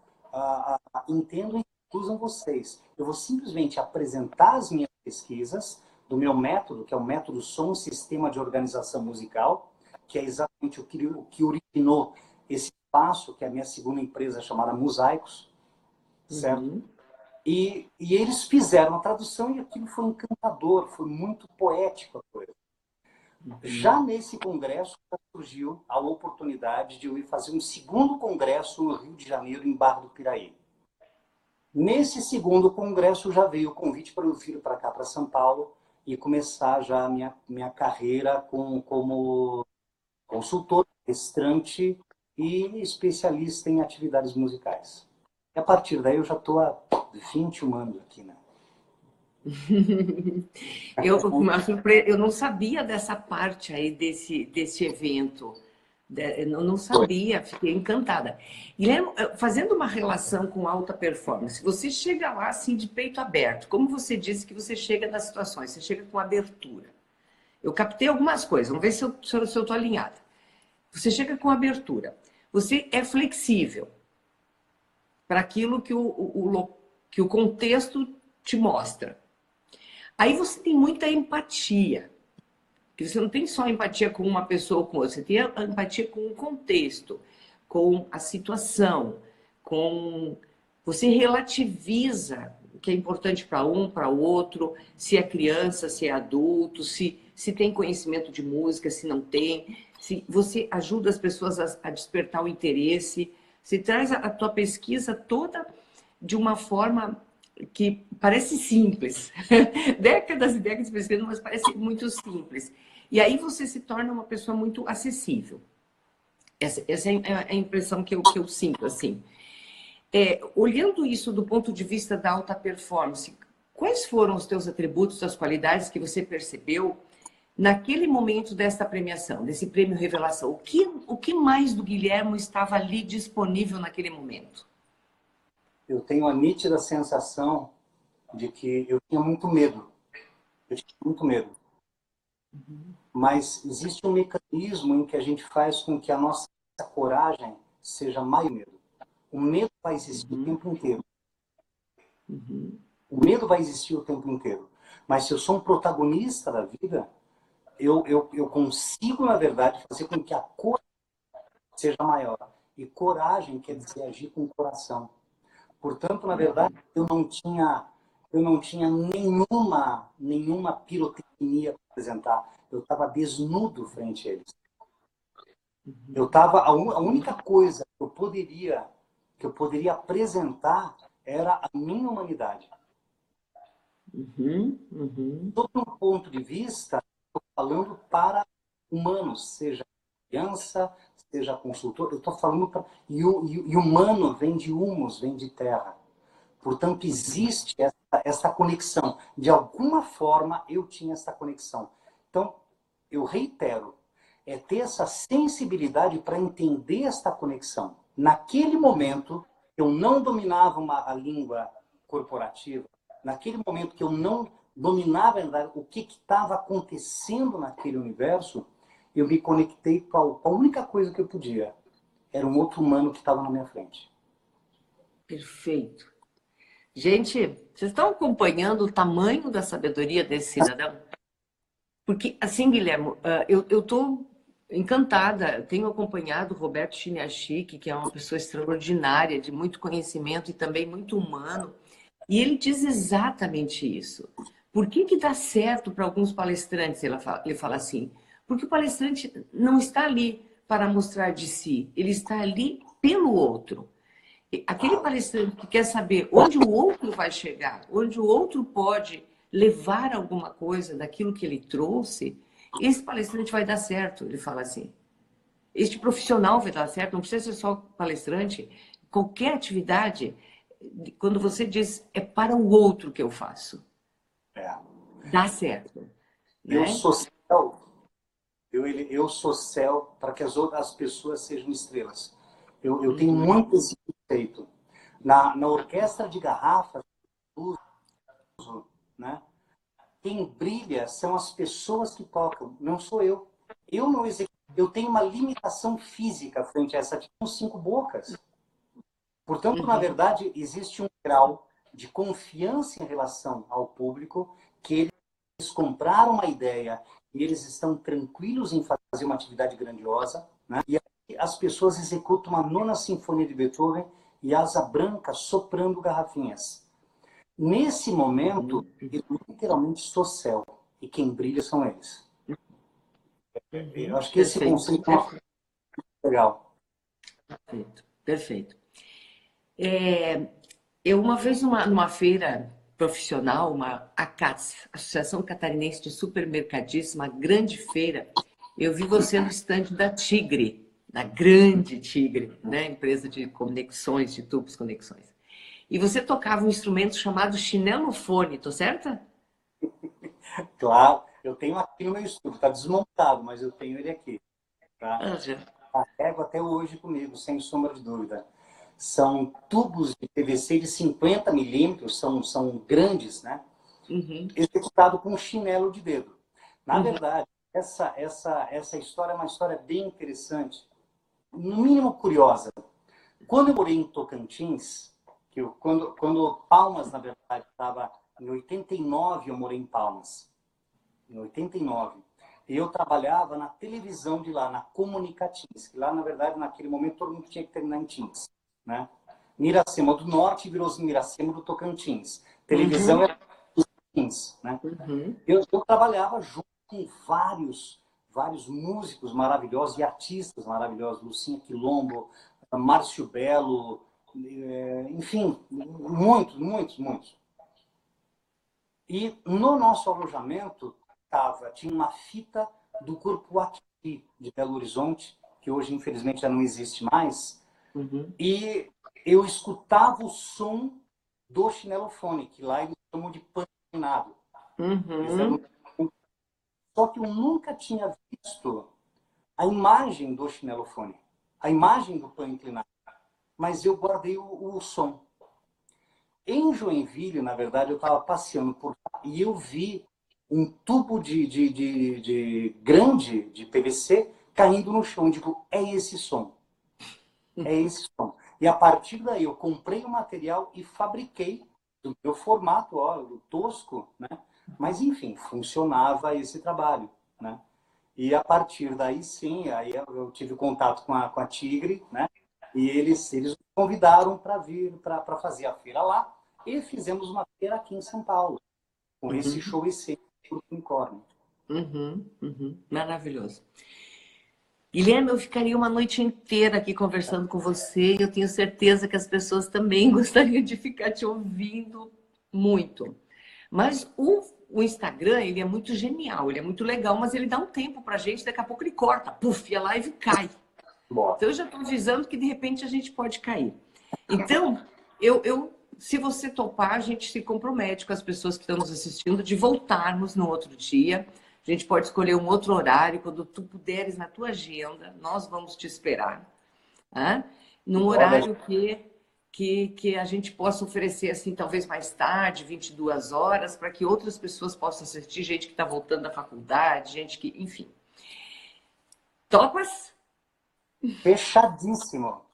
entendam e usam vocês. Eu vou simplesmente apresentar as minhas pesquisas do meu método, que é o método Som Sistema de Organização Musical, que é exatamente o que originou esse espaço, que é a minha segunda empresa chamada Mosaicos, certo? E eles fizeram a tradução e aquilo foi encantador, foi muito poético a coisa. Já nesse congresso surgiu a oportunidade de eu ir fazer um segundo congresso no Rio de Janeiro, em Barra do Piraí. Nesse segundo congresso já veio o convite para eu vir para cá, para São Paulo, e começar já a minha carreira como consultor, palestrante e especialista em atividades musicais. E a partir daí eu já estou há 21 anos aqui, né? Eu não sabia dessa parte aí desse evento. Eu não sabia, fiquei encantada. Guilherme, fazendo uma relação com alta performance, você chega lá assim de peito aberto. Como você disse que você chega nas situações, você chega com abertura. Eu captei algumas coisas, vamos ver se eu estou alinhada. Você chega com abertura. Você é flexível para aquilo que o contexto te mostra. Aí você tem muita empatia. Porque você não tem só empatia com uma pessoa ou com outra, você tem a empatia com o contexto, com a situação, você relativiza que é importante para um, para o outro, se é criança, se é adulto, se tem conhecimento de música, se não tem, se você ajuda as pessoas a despertar o interesse, se traz a tua pesquisa toda de uma forma que parece simples. Décadas e décadas pesquisando, mas parece muito simples. E aí você se torna uma pessoa muito acessível. Essa é a impressão que eu sinto, assim. Olhando isso do ponto de vista da alta performance, quais foram os teus atributos, as qualidades que você percebeu naquele momento desta premiação, desse prêmio Revelação? O que mais do Guilherme estava ali disponível naquele momento? Eu tenho a nítida sensação de que eu tinha muito medo. Eu tinha muito medo. Mas existe um mecanismo em que a gente faz com que a nossa coragem seja mais medo. O medo vai existir o tempo inteiro. O medo vai existir o tempo inteiro. Mas se eu sou um protagonista da vida, eu consigo, na verdade, fazer com que a coragem seja maior. E coragem quer dizer agir com o coração. Portanto, na verdade, eu não tinha nenhuma pirotecnia para apresentar. Eu estava desnudo frente a eles. A única coisa que eu poderia apresentar era a minha humanidade. Todo um ponto de vista, estou falando para humanos, seja criança, seja consultor, eu estou falando para... E humano vem de humus, vem de terra. Portanto, existe essa conexão. De alguma forma, eu tinha essa conexão. Então, eu reitero, é ter essa sensibilidade para entender esta conexão. Naquele momento, eu não dominava a língua corporativa. Naquele momento que eu não dominava o que estava acontecendo naquele universo, eu me conectei com a única coisa que eu podia. Era um outro humano que estava na minha frente. Perfeito. Gente, vocês estão acompanhando o tamanho da sabedoria desse cidadão? Porque, assim, Guilherme, eu estou encantada. Eu tenho acompanhado o Roberto Chiniachik, que é uma pessoa extraordinária, de muito conhecimento e também muito humano. E ele diz exatamente isso. Por que dá certo para alguns palestrantes? Ele fala assim, porque o palestrante não está ali para mostrar de si, ele está ali pelo outro. Aquele palestrante que quer saber onde o outro vai chegar, onde o outro pode levar alguma coisa daquilo que ele trouxe, esse palestrante vai dar certo, ele fala assim. Este profissional vai dar certo, não precisa ser só palestrante. Qualquer atividade, quando você diz é para o outro que eu faço, dá certo. Eu Né? sou céu, eu sou céu para que as outras pessoas sejam estrelas. Eu tenho muito esse conceito. Na orquestra de garrafas, né? Quem brilha são as pessoas que tocam, não sou eu. Eu não executo. Eu tenho uma limitação física frente a essa. Tenho 5 bocas. Portanto, na verdade, existe um grau de confiança em relação ao público que eles compraram uma ideia e eles estão tranquilos em fazer uma atividade grandiosa, né? E aí as pessoas executam uma 9ª Sinfonia de Beethoven e Asa Branca soprando garrafinhas. Nesse momento, eu literalmente sou céu. E quem brilha são eles. Eu acho que esse conceito é legal. Perfeito, perfeito. Eu uma vez numa feira profissional, uma ACATS, Associação Catarinense de Supermercadistas, uma grande feira, eu vi você no estande da Tigre, da grande Tigre, né? Empresa de conexões, de tubos conexões. E você tocava um instrumento chamado chinelofone, tô certa? Claro, eu tenho aqui no meu estúdio, está desmontado, mas eu tenho ele aqui. Tá? Carrego até hoje comigo, sem sombra de dúvida. São tubos de PVC de 50 milímetros, são grandes, né? Executado com um chinelo de dedo. Na verdade, essa história é uma história bem interessante, no mínimo curiosa. Quando eu morei em Tocantins, quando Palmas, na verdade, estava em 89, eu morei em Palmas. Em 89. E eu trabalhava na televisão de lá, na Comunicatins, que lá, na verdade, naquele momento, todo mundo tinha que terminar em Teams, né? Miracema do Norte virou Miracema do Tocantins. Televisão é Tocantins, né? Eu trabalhava junto com vários músicos maravilhosos e artistas maravilhosos, Lucinha Quilombo, Márcio Belo, enfim, muitos. E no nosso alojamento tinha uma fita do Grupo Aqui de Belo Horizonte, que hoje infelizmente já não existe mais, e eu escutava o som do chinelofone, que lá eles chamam de pano inclinado. Só que eu nunca tinha visto a imagem do chinelofone, a imagem do pano inclinado, mas eu guardei o som. Em Joinville, na verdade, eu estava passeando por lá e eu vi um tubo grande de PVC caindo no chão. Digo, é esse som. É esse som. E a partir daí eu comprei o material e fabriquei do meu formato, tosco, né? Mas enfim, funcionava esse trabalho, né? E a partir daí sim, aí eu tive contato com a Tigre, né? E eles me convidaram para vir para fazer a feira lá. E fizemos uma feira aqui em São Paulo, com esse show esse Grupo Unicórnio. Maravilhoso. Guilherme, eu ficaria uma noite inteira aqui conversando com você e eu tenho certeza que as pessoas também gostariam de ficar te ouvindo muito. Mas o Instagram, ele é muito genial, ele é muito legal, mas ele dá um tempo pra gente, daqui a pouco ele corta, puf, e a live cai. Então eu já estou avisando que de repente a gente pode cair. Então, se você topar, a gente se compromete com as pessoas que estão nos assistindo de voltarmos no outro dia. A gente pode escolher um outro horário, quando tu puderes na tua agenda, nós vamos te esperar. Tá? Num horário que a gente possa oferecer, assim, talvez mais tarde, 22 horas, para que outras pessoas possam assistir, gente que está voltando da faculdade, gente que, enfim. Topas? Fechadíssimo.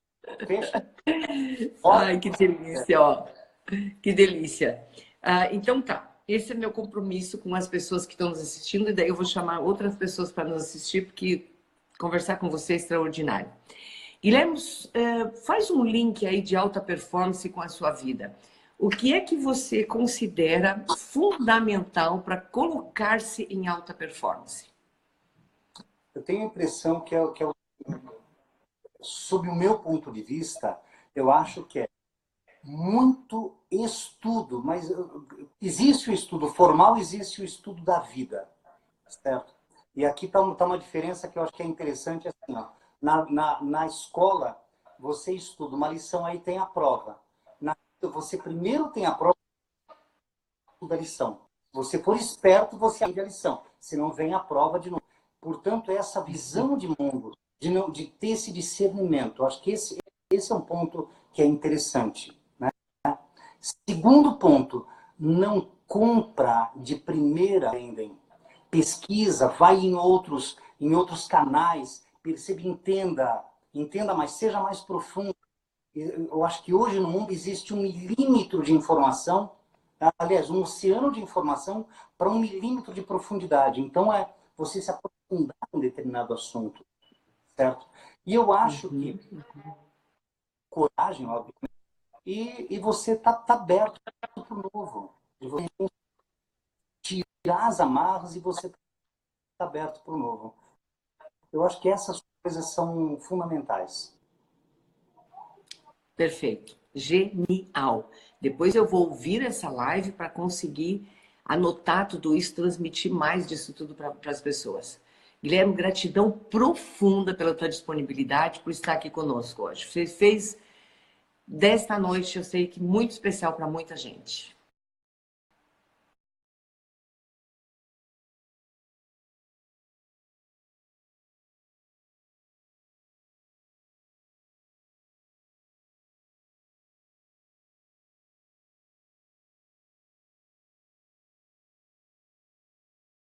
Ai, que delícia, ó. Que delícia. Então tá, esse é meu compromisso com as pessoas que estão nos assistindo, e daí eu vou chamar outras pessoas para nos assistir, porque conversar com você é extraordinário. Guilherme, faz um link aí de alta performance com a sua vida. O que é que você considera fundamental para colocar-se em alta performance? Eu tenho a impressão que sob o meu ponto de vista, eu acho que é muito estudo, mas existe o estudo formal, existe o estudo da vida, certo? E aqui está uma diferença que eu acho que é interessante, assim, ó. Na escola, você estuda uma lição, aí tem a prova. Você primeiro tem a prova da lição. Se você for esperto, você aprende a lição. Senão vem a prova de novo. Portanto, essa visão de mundo, de ter esse discernimento, eu acho que esse é um ponto que é interessante. Né? Segundo ponto, não compra de primeira, vendem. Pesquisa, vai em outros canais, perceba, entenda mais, seja mais profundo. Eu acho que hoje no mundo existe 1 milímetro de informação, aliás, um oceano de informação para 1 milímetro de profundidade. Então, você se aprofundar em determinado assunto, certo? E eu acho que coragem, óbvio, e você está aberto para o novo. De você tirar as amarras e você está aberto para o novo. Eu acho que essas coisas são fundamentais. Perfeito. Genial. Depois eu vou ouvir essa live para conseguir anotar tudo isso, transmitir mais disso tudo para as pessoas. Guilherme, gratidão profunda pela tua disponibilidade, por estar aqui conosco hoje. Você fez desta noite, eu sei que muito especial para muita gente.